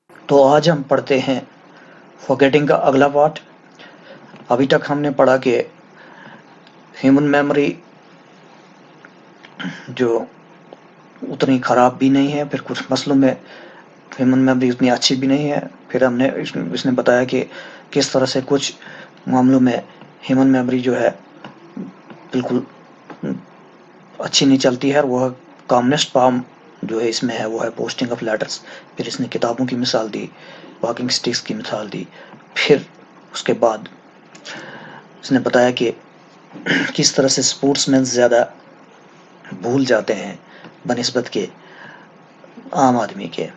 तो आज हम पढ़ते हैं फॉरगेटिंग का अगला पार्ट। अभी तक हमने पढ़ा कि ह्यूमन मेमोरी जो उतनी ख़राब भी नहीं है, फिर कुछ मसलों में ह्यूमन मेमोरी उतनी अच्छी भी नहीं है। फिर हमने इसने बताया कि किस तरह से कुछ मामलों में ह्यूमन मेमोरी जो है बिल्कुल अच्छी नहीं चलती है, और वह कॉमनेस्ट फॉर्म जो है इसमें है वो है पोस्टिंग ऑफ लेटर्स। फिर इसने किताबों की मिसाल दी, वॉकिंग स्टिक्स की मिसाल दी। फिर उसके बाद इसने बताया कि किस तरह से स्पोर्ट्समैन ज़्यादा भूल जाते हैं बनिस्बत के आम आदमी के।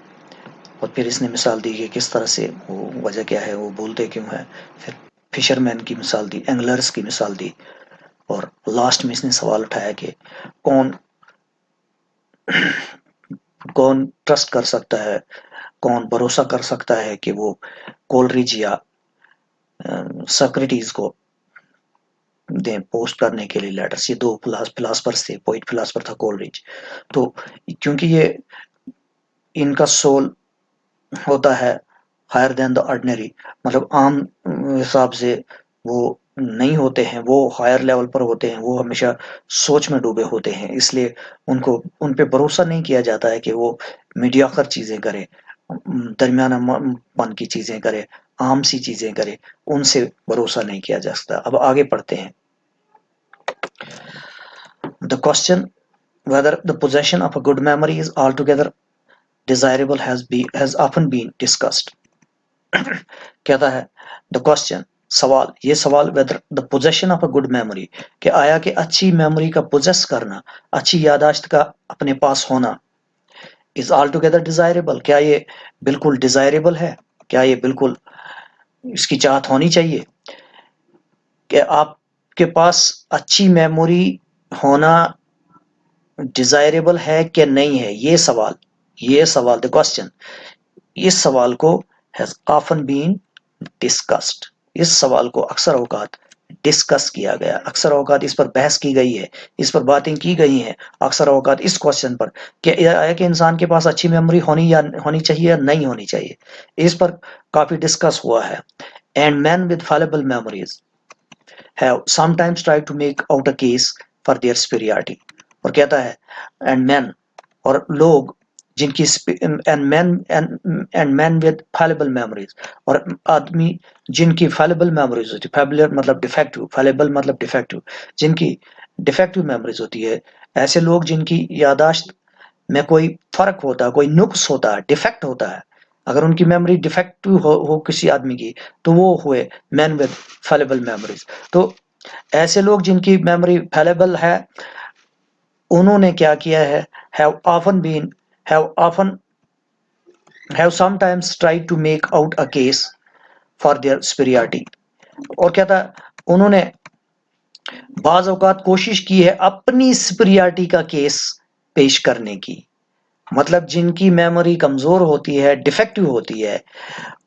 और फिर इसने मिसाल दी कि किस तरह से वो वजह क्या है, वो भूलते क्यों है। फिर फिशरमैन की मिसाल दी, एंगलर्स की मिसाल दी, और लास्ट में इसने सवाल उठाया कि कौन कौन ट्रस्ट कर सकता है, कौन भरोसा कर सकता है कि वो कोलरिज या सोक्रेटिस को दें पोस्ट करने के लिए लेटर्स। ये दो फिलासफर्स थे, पोइट फिलासफर था कोलरिज। तो क्योंकि ये इनका सोल होता है हायर देन द ऑर्डिनरी, मतलब आम हिसाब से वो नहीं होते हैं, वो हायर लेवल पर होते हैं, वो हमेशा सोच में डूबे होते हैं। इसलिए उनको उन पे भरोसा नहीं किया जाता है कि वो मीडियाकर चीज़ें करे, दरमियाना मन की चीज़ें करे, आम सी चीज़ें करे, उनसे भरोसा नहीं किया जा सकता। अब आगे पढ़ते हैं। The question whether the possession of a good memory is altogether desirable has often been discussed. कहता है द क्वेश्चन, सवाल, ये सवाल, whether the possession of a good memory, कि आया कि अच्छी मेमोरी का पोजेस करना, अच्छी यादाश्त का अपने पास होना, इज ऑल टुगेदर डिजायरेबल, क्या ये बिल्कुल डिजायरेबल है, क्या ये बिल्कुल इसकी चाहत होनी चाहिए कि आपके पास अच्छी मेमोरी होना डिजायरेबल है कि नहीं है। ये सवाल द क्वेश्चन, इस सवाल को हैज ऑफन बीन डिस्कस्ड, इस सवाल को अक्सर औकात डिस्कस किया गया, अक्सर औकात इस पर बहस की गई है, इस पर बातें की गई हैं अक्सर औकात इस क्वेश्चन पर कि इंसान के पास अच्छी मेमोरी होनी चाहिए या नहीं होनी चाहिए। इस पर काफी डिस्कस हुआ है। And man with fallible memories have sometimes try to make out a case for their superiority। और कहता है एंड मैन, और लोग जिनकी and man with fallible memories, और आदमी जिनकी फैलेबल मेमोरीज होती है, फैबुलर मतलब डिफेक्टिव, फैलेबल मतलब डिफेक्टिव, जिनकी डिफेक्टिव मेमोरीज होती है, ऐसे लोग जिनकी यादाश्त में कोई फर्क होता है, कोई नुक्स होता है, डिफेक्ट होता है, अगर उनकी मेमोरी डिफेक्टिव हो किसी आदमी की, तो वो हुए मैन विद फैलेबल मेमोरीज। तो ऐसे लोग जिनकी मेमोरी फैलेबल है, उन्होंने क्या किया है, have often been have often have sometimes tried to make out a case for their superiority। और क्या था, उन्होंने बाज औकात कोशिश की है अपनी superiority का केस पेश करने की। मतलब जिनकी मेमोरी कमजोर होती है, डिफेक्टिव होती है,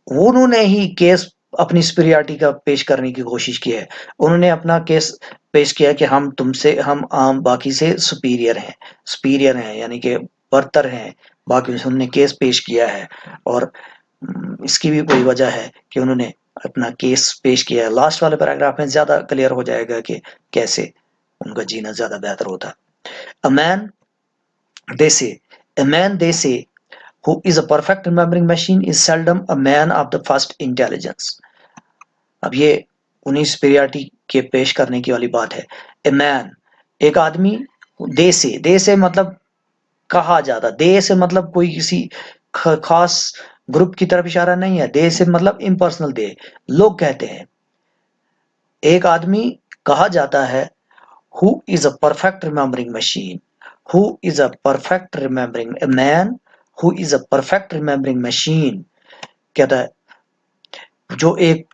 उन्होंने ही केस अपनी superiority का पेश करने की कोशिश की है। उन्होंने अपना केस पेश किया कि हम आम बाकी से सुपीरियर हैं, यानी कि बरतर हैं बाकी से, उन्होंने केस पेश किया है। और इसकी भी कोई वजह है कि उन्होंने अपना केस पेश किया है। लास्ट वाले पैराग्राफ में ज्यादा क्लियर हो जाएगा कि कैसे उनका जीना ज्यादा बेहतर होता। अ मैन दे से a man they say who is a perfect remembering machine is seldom a man of the first intelligence। अब ये 19 superiority के पेश करने की वाली बात है। ए मैन, एक आदमी, दे से मतलब कहा जाता, दे से मतलब कोई किसी खास ग्रुप की तरफ इशारा नहीं है, दे से मतलब इम्पर्सनल दे, लोग कहते हैं। एक आदमी कहा जाता है who is a perfect remembering machine, who is a perfect remembering a man, who is a perfect remembering machine, कहता है जो एक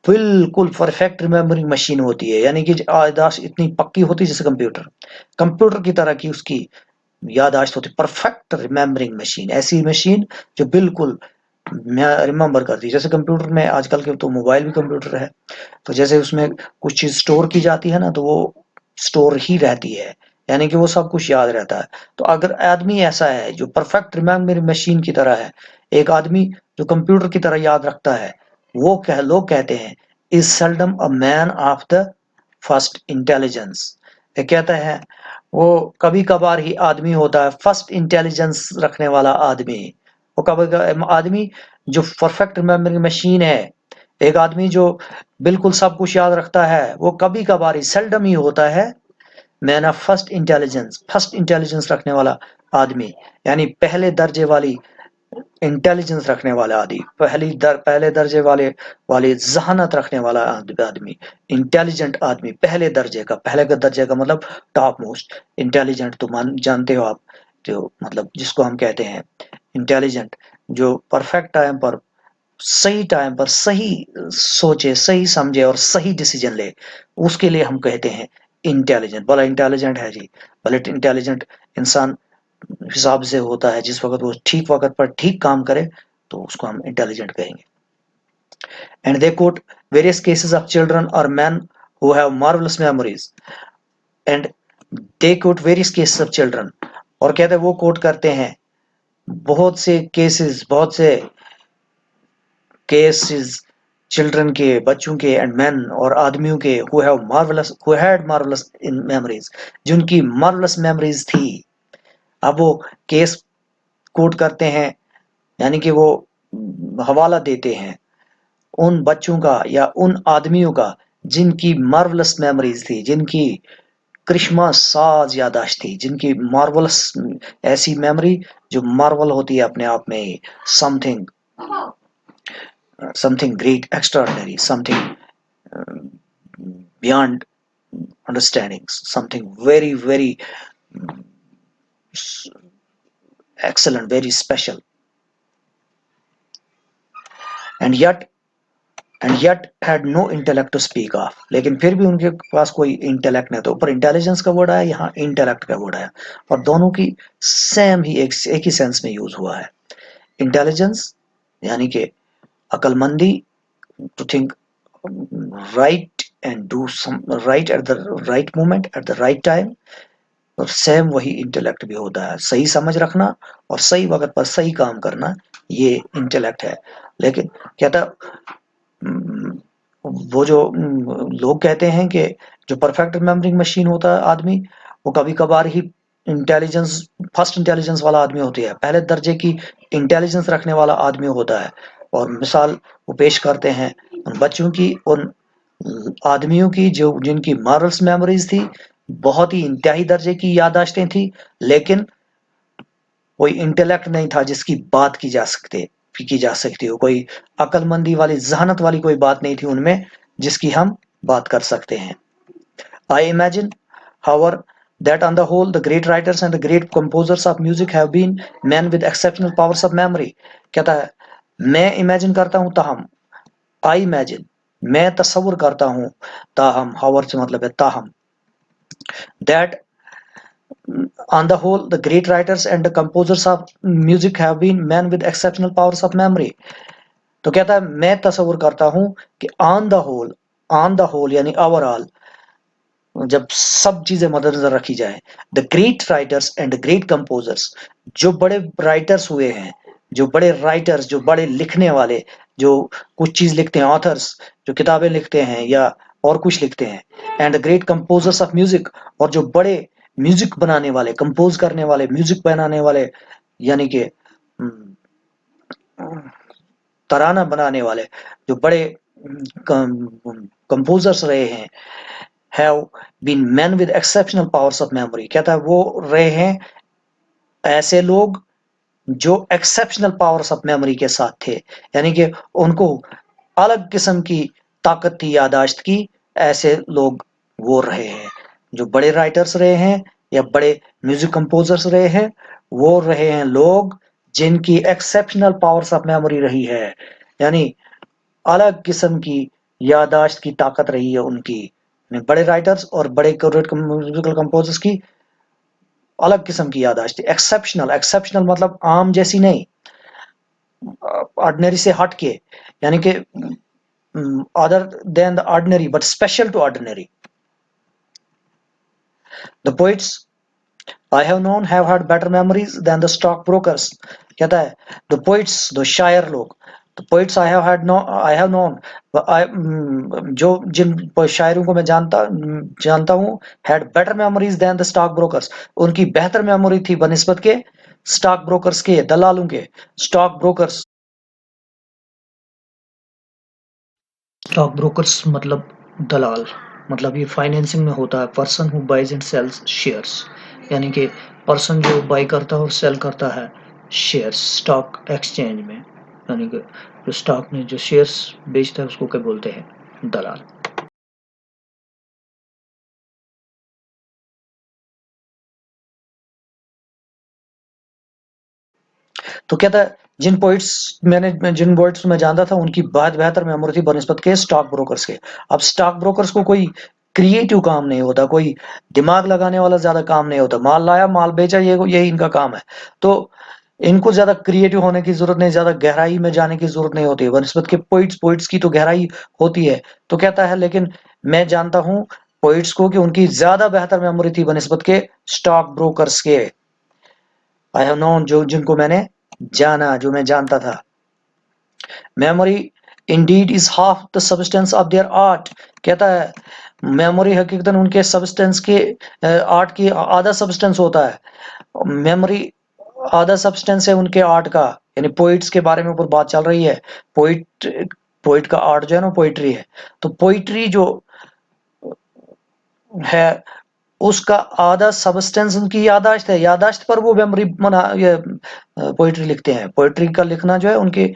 बिल्कुल परफेक्ट रिमेम्बरिंग मशीन होती है, यानी कि याददाश्त इतनी पक्की होती है जैसे कंप्यूटर की तरह की उसकी याददाश्त होती, परफेक्ट रिमेम्बरिंग मशीन, ऐसी मशीन जो बिल्कुल रिमेम्बर करती है। जैसे कंप्यूटर में आजकल के तो मोबाइल भी कंप्यूटर है, तो जैसे उसमें कुछ चीज स्टोर की जाती है ना, तो वो स्टोर ही रहती है, यानी कि वो सब कुछ याद रहता है। तो अगर आदमी ऐसा है जो परफेक्ट रिमेम्बरिंग मशीन की तरह है, एक आदमी जो कंप्यूटर की तरह याद रखता है, लोग कहते हैं is seldom a man of the first intelligence. ये कहता है वो कभी कभार ही आदमी होता है फर्स्ट इंटेलिजेंस रखने वाला आदमी। वो कभी आदमी जो परफेक्ट रिमेम्बरिंग मशीन है, एक आदमी जो बिल्कुल सब कुछ याद रखता है, वो कभी कभार ही सेल्डम ही होता है मैन ऑफ फर्स्ट इंटेलिजेंस रखने वाला आदमी, यानी पहले दर्जे वाली इंटेलिजेंस रखने वाला आदमी, पहले दर्जे वाले जहानत रखने वाला आदमी, इंटेलिजेंट आदमी, पहले का दर्जे का मतलब टॉप मोस्ट इंटेलिजेंट, तो जानते हो आप, जो मतलब जिसको हम कहते हैं इंटेलिजेंट, जो परफेक्ट टाइम पर सही सोचे, सही समझे और सही डिसीजन ले, उसके लिए हम कहते हैं इंटेलिजेंट। भला इंटेलिजेंट है जी, भले इंटेलिजेंट इंसान हिसाब से होता है, जिस वक्त वो ठीक वक्त पर ठीक काम करे तो उसको हम इंटेलिजेंट कहेंगे। And they quote various cases of children और man who have marvellous memories, and they quote various cases of children, और कहते हैं वो कोट करते हैं बहुत से केसेस चिल्ड्रन के, बच्चों के, एंड मैन और आदमियों के who had marvellous in memories, जिनकी मार्वलस मेमोरीज थी। अब वो केस कोट करते हैं, यानी कि वो हवाला देते हैं उन बच्चों का या उन आदमियों का जिनकी मार्वलस मेमोरीज थी, जिनकी करिश्मा साज यादाश्त थी, जिनकी मार्वलस ऐसी मेमोरी जो मार्वल होती है अपने आप में, something something great, extraordinary, something beyond understanding, something very, very excellent, very special. And yet had no intellect to speak of, लेकिन फिर भी उनके पास कोई इंटेलेक्ट नहीं था। ऊपर इंटेलिजेंस का वर्ड आया, यहाँ इंटेलेक्ट का वर्ड आया, और दोनों की सेम ही एक ही सेंस में यूज हुआ है। इंटेलिजेंस यानी कि अकलमंदी, to think right and do some right at the right moment at the right time, और सेम वही इंटेलेक्ट भी होता है, सही समझ रखना और सही वक्त पर सही काम करना, ये इंटेलेक्ट है। लेकिन कहता वो जो लोग कहते हैं कि जो परफेक्ट रिमेम्बरिंग मशीन होता है आदमी, वो कभी कभार ही फर्स्ट इंटेलिजेंस वाला आदमी होती है, पहले दर्जे की इंटेलिजेंस रखने वाला आदमी होता है। और मिसाल वो पेश करते हैं उन बच्चों की, उन आदमियों की जो जिनकी मॉरल्स मेमोरीज थी, बहुत ही इंतहाई दर्जे की यादाश्तें थी, लेकिन कोई इंटेलेक्ट नहीं था जिसकी बात की जा सकती हो, कोई अकलमंदी वाली जहानत वाली कोई बात नहीं थी उनमें जिसकी हम बात कर सकते हैं। I imagine however that on the whole the great writers and the great composers of music have been men with exceptional powers of memory। कहता है मैं इमेजिन करता हूं, ताहम, आई इमेजिन, मैं तस्वुर करता हूं, ताहम, हावर से मतलब है ताहम, that on the whole the great writers and the composers of music have been men with exceptional powers of memory। तो कहता है मैं तस्वुर करता हूं कि ऑन द होल यानी ओवरऑल, जब सब चीजें मद्देनजर रखी जाए, the great writers and the great composers, जो बड़े राइटर्स हुए हैं, जो बड़े राइटर्स, जो बड़े लिखने वाले, जो कुछ चीज लिखते हैं, ऑथर्स जो किताबें लिखते हैं या और कुछ लिखते हैं, and the great composers of music, और जो बड़े म्यूजिक बनाने वाले, कंपोज करने वाले, म्यूजिक बनाने वाले, यानी कि तराना बनाने वाले, जो बड़े कंपोजर्स रहे हैं, have been man with exceptional powers of memory. कहता है वो रहे हैं ऐसे लोग जो एक्सेप्शनल पावर्स ऑफ मेमोरी के साथ थे, यानी कि उनको अलग किस्म की ताकत थी यादाश्त की, ऐसे लोग वो रहे हैं जो बड़े राइटर्स रहे हैं या बड़े म्यूजिक कंपोजर्स रहे हैं, वो रहे हैं लोग जिनकी एक्सेप्शनल पावर्स ऑफ मेमोरी रही है, यानी अलग किस्म की यादाश्त की ताकत रही है उनकी। बड़े राइटर्स और बड़े म्यूजिकल कंपोजर्स की अलग किस्म की यादाश्त थी, एक्सेप्शनल मतलब आम जैसी नहीं, ऑर्डिनरी से हट के, यानी कि other than the ordinary but special to ordinary. The poets I have known have had better memories than the stock brokers. कहता है the poets, the शायर लोग, the poets I have known, जो जिन शायरों को मैं जानता हूँ had better memories than the stock brokers. उनकी बेहतर मेमोरी थी बनिस्बत के स्टॉक ब्रोकर्स के, दलालों के. स्टॉक ब्रोकर्स, स्टॉक ब्रोकर्स मतलब दलाल, मतलब ये फाइनेंसिंग में होता है, person who buys and sells shares, यानी कि पर्सन जो बाई करता है और सेल करता है शेयर्स स्टॉक एक्सचेंज में, यानी कि जो स्टॉक में जो शेयर्स बेचता है उसको क्या बोलते हैं, दलाल. तो कहता है जिन पोइट्स मैं जानता था उनकी बहुत बेहतर मेमोरी थी बनिस्बत के स्टॉक ब्रोकर्स के. अब स्टॉक ब्रोकर्स को कोई क्रिएटिव काम नहीं होता, कोई दिमाग लगाने वाला ज्यादा काम नहीं होता, माल लाया माल बेचा, यही इनका काम है. तो इनको ज्यादा क्रिएटिव होने की जरूरत नहीं, ज्यादा गहराई में जाने की जरूरत नहीं होती है बनिस्बत के पोइट्स की तो गहराई होती है. तो कहता है लेकिन मैं जानता हूँ पोइट्स को कि उनकी ज्यादा बेहतर मेमोरी थी बनिस्बत के स्टॉक ब्रोकर्स के. आई हैव नोन, जो जिनको मैंने जाना, जो मैं जानता था. Memory Indeed is half the substance of their art. कहता है मेमोरी हकीकतन उनके सब्सटेंस के आर्ट की आधा सब्सटेंस होता है. मेमोरी आधा सब्सटेंस है उनके आर्ट का, यानी पोइट्स के बारे में ऊपर बात चल रही है. पोइट पोइट का आर्ट जो है ना पोइट्री है. तो पोइट्री जो है उसका आधा सब्सटेंस उनकी यादाश्त है. यादाश्त पर वो मेमोरी बना ये पोइट्री लिखते हैं. पोइट्री का लिखना जो है उनकी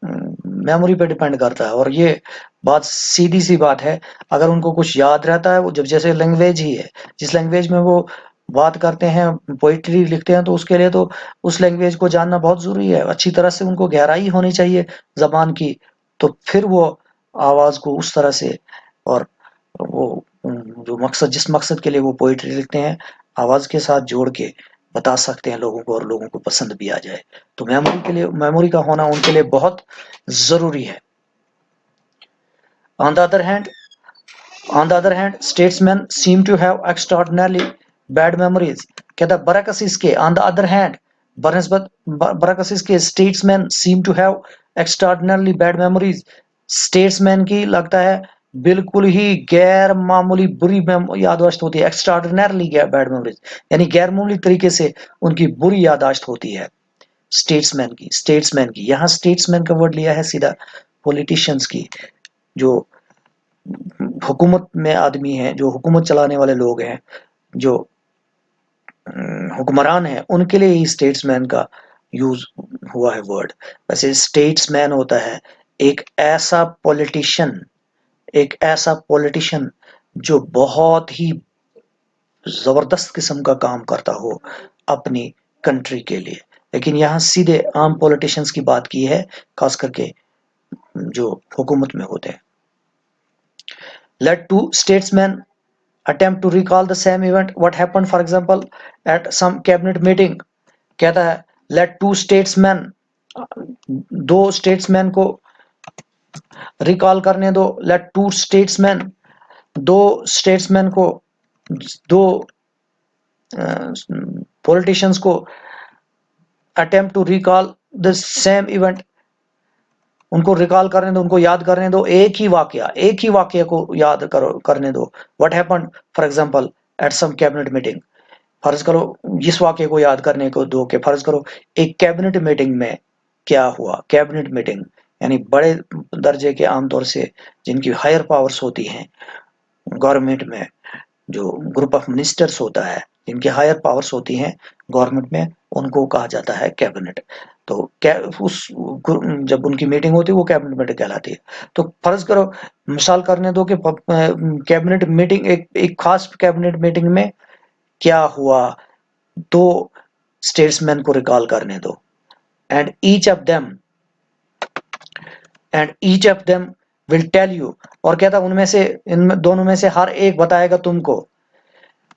मेमोरी पे डिपेंड करता है. और ये बात सीधी सी बात है, अगर उनको कुछ याद रहता है, वो जब जैसे लैंग्वेज ही है, जिस लैंग्वेज में वो बात करते हैं, पोइट्री लिखते हैं, तो उसके लिए तो उस लैंग्वेज को जानना बहुत जरूरी है. अच्छी तरह से उनको गहराई होनी चाहिए जबान की, तो फिर वो आवाज को उस तरह से, और वो जो मकसद जिस मकसद के लिए वो पोइट्री लिखते हैं आवाज के साथ जोड़ के बता सकते हैं लोगों को, और लोगों को पसंद भी आ जाए. तो मेमोरी का होना उनके लिए बहुत जरूरी है. On the other hand, statesmen seem to have extraordinarily bad memories. कहता बरकसिस के on the other hand, बनस्बत बरकसिस के statesmen seem to have extraordinarily bad memories. statesmen की लगता है बिल्कुल ही गैर मामूली बुरी याददाश्त होती है. एक्स्ट्राऑर्डिनरली बैड मेमोरीज, यानी गैर मामूली तरीके से उनकी बुरी याददाश्त होती है. स्टेट्समैन की यहाँ स्टेट्समैन का वर्ड लिया है सीधा पॉलिटिशियंस की, जो हुकूमत में आदमी हैं, जो हुकूमत चलाने वाले लोग हैं, जो हुक्मरान हैं, उनके लिए ही स्टेट्समैन का यूज हुआ है वर्ड. वैसे स्टेट्समैन होता है एक ऐसा पॉलिटिशियन जो बहुत ही जबरदस्त किस्म का काम करता हो अपनी कंट्री के लिए. लेकिन यहाँ सीधे आम पॉलिटिशियंस की बात की है, खास करके जो हुकूमत में होते हैं. Let two statesmen attempt to recall the same event what happened for example at some cabinet meeting. कहता है let two statesmen, दो स्टेट्समैन को रिकॉल करने दो. let two statesmen, दो स्टेट्समैन को, दो पॉलिटिशियंस को attempt to recall the same event, उनको रिकॉल करने दो, उनको याद करने दो एक ही वाक्य को याद करने दो. What happened for example at some cabinet meeting. फर्ज करो इस वाक्य को याद करने को दो कि फर्ज करो एक कैबिनेट मीटिंग में क्या हुआ. कैबिनेट मीटिंग यानी बड़े दर्जे के, आमतौर से जिनकी हायर पावर्स होती हैं गवर्नमेंट में, जो ग्रुप ऑफ मिनिस्टर्स होता है, जिनकी हायर पावर्स होती हैं गवर्नमेंट में, उनको कहा जाता है कैबिनेट. तो उस जब उनकी मीटिंग होती है वो कैबिनेट मीटिंग कहलाती है. तो फर्ज करो मिसाल करने दो कि कैबिनेट मीटिंग, एक खास कैबिनेट मीटिंग में क्या हुआ, दो स्टेट्समैन को रिकॉल करने दो. And each of them will tell you, और कहता उनमें से, इन दोनों में से हर एक बताएगा तुमको,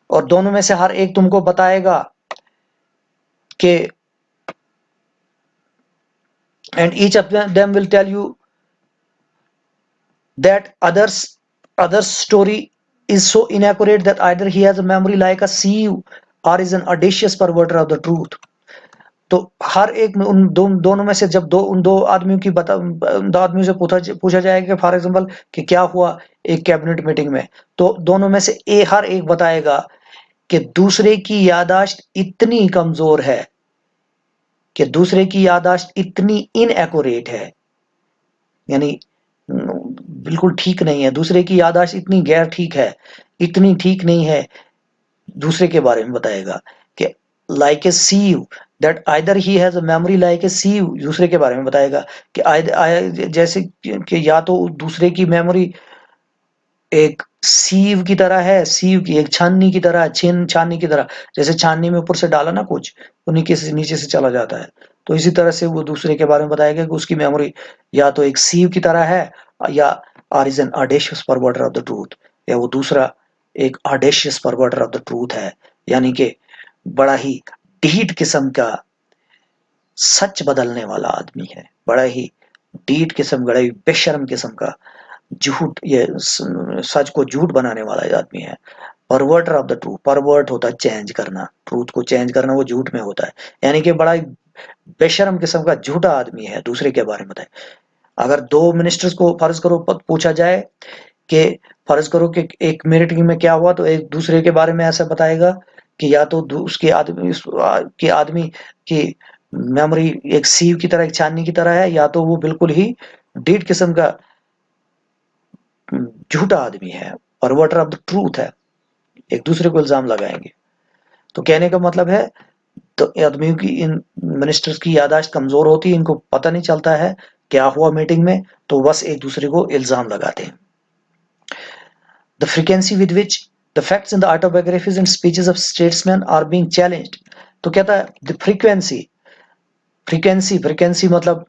और दोनों में से हर एक तुमको बताएगा कि, and each of them will tell you that other's story is so inaccurate that either he has a memory like a sieve or is an audacious perverter of the truth। तो हर एक में उन दोनों में से जब उन दो आदमियों की दो आदमियों से पूछा जाएगा फॉर एग्जांपल कि क्या हुआ एक कैबिनेट मीटिंग में, तो दोनों में से हर एक बताएगा कि दूसरे की याददाश्त इतनी कमजोर है, कि दूसरे की याददाश्त इतनी इनएक्यूरेट है, यानी बिल्कुल ठीक नहीं है, दूसरे की याददाश्त इतनी गैर ठीक है, इतनी ठीक नहीं है, दूसरे के बारे में बताएगा कि like a sieve, that either he has a memory like a sieve, दूसरे के बारे में बताएगा कि जैसे कि या तो दूसरे की मेमोरी एक सीव की तरह है, सीव की एक छाननी की तरह, छाननी की तरह, जैसे छाननी में ऊपर से डाला ना कुछ तो नीचे से चला जाता है, तो इसी तरह से वो दूसरे के बारे में बताएगा कि उसकी मेमोरी या तो एक सीव की तरह है, या or is an audacious perverter of the truth, या वो दूसरा एक audacious perverter of the truth है, यानी कि बड़ा ही ढीठ किस्म का सच बदलने वाला आदमी है, बड़ा ही ढीठ किस्म, बड़ा ही बेशर्म किस्म का झूठ, ये सच को झूठ बनाने वाला आदमी है। परवर्टर ऑफ द ट्रूथ, परवर्ट होता है चेंज करना, ट्रूथ को चेंज करना वो झूठ में होता है, यानी कि बड़ा ही बेशर्म किस्म का झूठा आदमी है, दूसरे के बारे में बताए। अगर दो मिनिस्टर्स को फर्ज करो पूछा जाए कि फर्ज करो कि एक मीटिंग में क्या हुआ, तो एक दूसरे के बारे में ऐसा बताएगा कि या तो उसके आदमी की मेमोरी एक सीव की तरह, एक छाननी की तरह है, या तो वो बिल्कुल ही डीट किस्म का झूठा आदमी है, परवर्टर ऑफ द ट्रूथ है, एक दूसरे को इल्जाम लगाएंगे। तो कहने का मतलब है, तो आदमियों की, इन मिनिस्टर्स की याददाश्त कमजोर होती है, इनको पता नहीं चलता है क्या हुआ मीटिंग में, तो बस एक दूसरे को इल्जाम लगाते हैं। The frequency with which the facts in the autobiographies and speeches of statesmen are being challenged, तो कहता है the frequency मतलब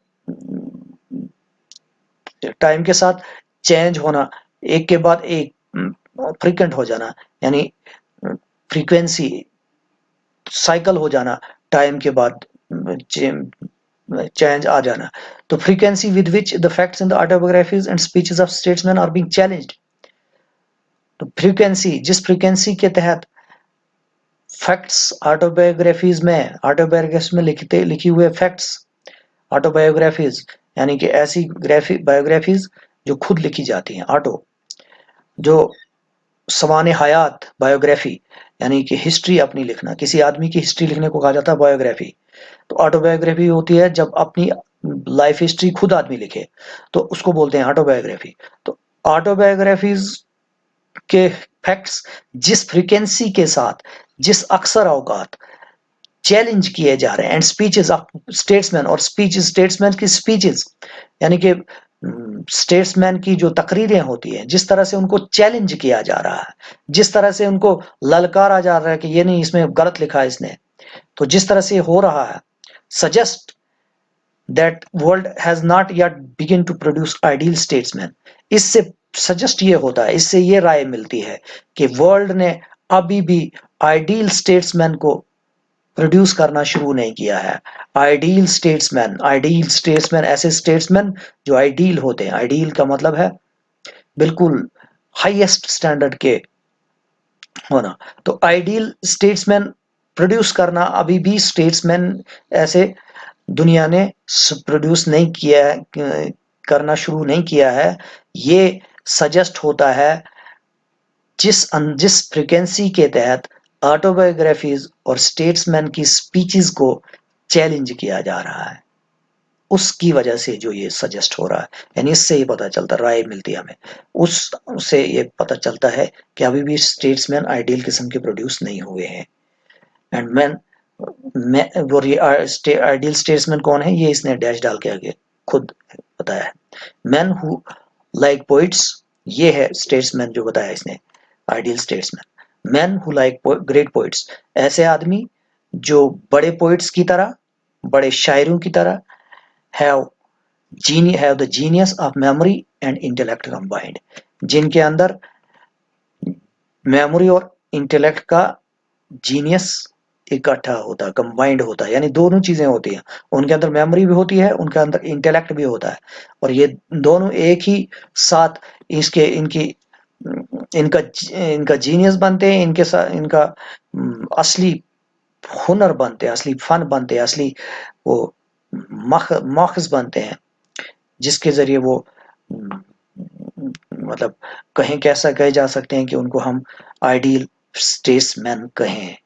टाइम के साथ चेंज होना, एक के बाद एक फ्रीक्वेंट हो जाना, यानी फ्रीक्वेंसी साइकिल हो जाना, टाइम के बाद चेंज आ जाना। तो frequency with which the facts in the autobiographies and speeches of statesman are being challenged, तो फ्रीक्वेंसी, जिस फ्रीक्वेंसी के तहत फैक्ट्स ऑटोबायोग्राफीज में लिखी हुए फैक्ट्स, ऑटोबायोग्राफीज यानी कि ऐसी बायोग्राफीज जो खुद लिखी जाती हैं, ऑटो जो सवाने हयात, बायोग्राफी यानी कि हिस्ट्री अपनी लिखना, किसी आदमी की हिस्ट्री लिखने को कहा जाता है बायोग्राफी। तो ऑटोबायोग्राफी होती है जब अपनी लाइफ हिस्ट्री खुद आदमी लिखे, तो उसको बोलते हैं ऑटोबायोग्राफी। तो ऑटोबायोग्राफीज के फैक्ट्स जिस फ्रीक्वेंसी के साथ, जिस अक्सर औकात चैलेंज किए जा रहे हैं, एंड स्पीचेस ऑफ स्टेट्समैन, और स्टेट्समैन की स्पीचेस यानी कि स्टेट्समैन की जो तकरीरें होती हैं, जिस तरह से उनको चैलेंज किया जा रहा है, जिस तरह से उनको ललकारा जा रहा है कि ये नहीं, इसमें गलत लिखा है इसने, तो जिस तरह से हो रहा है, suggest that world has not yet begin to produce ideal statesman, इससे सजेस्ट ये होता है, इससे ये राय मिलती है कि वर्ल्ड ने अभी भी आइडियल स्टेट्समैन को प्रोड्यूस करना शुरू नहीं किया है। आइडियल स्टेट्समैन ऐसे स्टेट्समैन जो आइडियल होते हैं, आइडियल का मतलब है बिल्कुल हाईएस्ट स्टैंडर्ड के होना, तो आइडियल स्टेट्समैन प्रोड्यूस करना अभी भी स्टेट्समैन ऐसे दुनिया ने प्रोड्यूस नहीं किया है, करना शुरू नहीं किया है। ये सजेस्ट होता है जिस फ्रीक्वेंसी के तहत ऑटोबायोग्राफीज और स्टेट्समैन की स्पीचेस को चैलेंज किया जा रहा है, उसकी वजह से जो ये सजेस्ट हो रहा है, यानी इससे ये पता चलता, राय मिलती है हमें, उससे ये पता चलता है कि अभी भी स्टेट्समैन आइडियल किस्म के प्रोड्यूस नहीं हुए हैं। एंड मैन वो आइडियल स्टेट्समैन कौन है, ये इसने डैश डाल के आगे खुद बताया है। मैन हु लाइक पोइट्स, ये है स्टेट्समैन जो बताया इसने, ideal statesman. Man who like great poets, ऐसे आदमी जो बड़े पोइट्स की तरह, बड़े शायरों की तरह have have the genius of memory and intellect combined, जिनके अंदर मेमोरी और इंटेलेक्ट का जीनियस इकट्ठा होता है, कंबाइंड होता है, यानी दोनों चीजें होती हैं, उनके अंदर मेमोरी भी होती है, उनके अंदर इंटेलेक्ट भी होता है, और ये दोनों एक ही साथ इनकी इनका जीनियस बनते हैं, इनके साथ इनका असली हुनर बनते हैं, असली फन बनते हैं, असली वो माखज बनते हैं, जिसके जरिए वो मतलब कहें कैसा कहे जा सकते हैं कि उनको हम आइडियल स्टेट्समैन कहें।